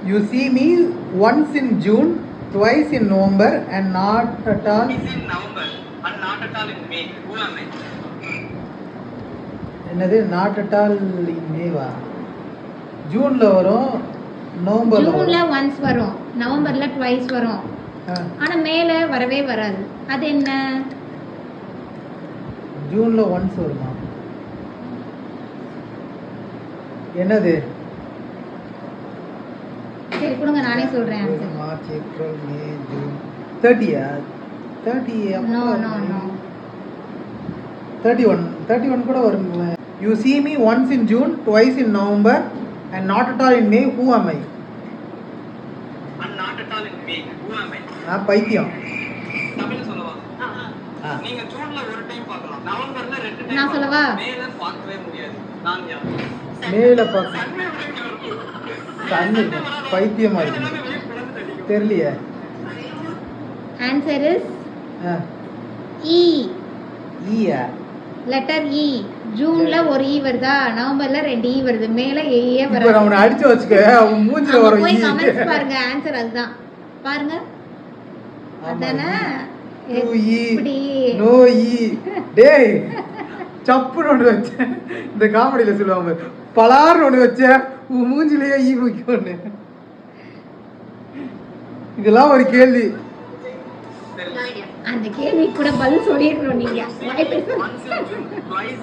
You see me once in June, twice in November, and not at all. Twice in November and not at all in May. Who am I? என்னது not at all in மேவா? ஜூன்ல வரும், நவம்பர்ல ஜூன்ல வரும். Once வரும், நவம்பர்ல twice வரும். ஆனா மேல வரவே வராது. அது என்ன? ஜூன்ல ஒன்ஸ் வருமா? என்னது? சரி கொடுங்க, நானே சொல்றேன் answer. March, April, May, June. 30யா? 30 நோ நோ நோ. 31 கூட வருங்களே. You see me once in June, twice in November, and not at all in May. Who am I? And not at all in May. Who am I? பைத்தியம். தமிழ்ல சொல்லவா? நீங்க ஜூன்ல ஒரு time பார்க்கலாம், நவம்பர்ல ரெண்டு time. நான் சொல்லவா? மேல பார்க்கவே முடியாது. நான் யார்? மேல பார்க்க கண்ணு பைத்தியமா இருக்கு. தெரியலையே. Answer is E. ஈயா? Letter E. ஜூன்ல ஒரு ஈ வருதா, நவம்பர்ல 2 ஈ வருது, மேல ஏயே இப்ப வராது. அவனை அடிச்சு வச்சுக்க, அவன் மூஞ்சில அங்க வரும் போய் ஈ. கமெண்ட்ஸ் பாருங்க, ஆன்சர் அதுதான். பாருங்க. அதானே? இப்படி நோ ஈ. டேய் சப்புன்னு ஒன்று வச்சேன். இந்த காமெடியில சொல்லுவாங்க, பலார்னு ஒன்று வச்சேன், உன் மூஞ்சிலேயே ஈ முக்கியம்னு. இதெல்லாம் ஒரு கேள்வி. அந்த கேள்வி கூட பதில் சொல்லிடணும் நீங்க. Once in June, twice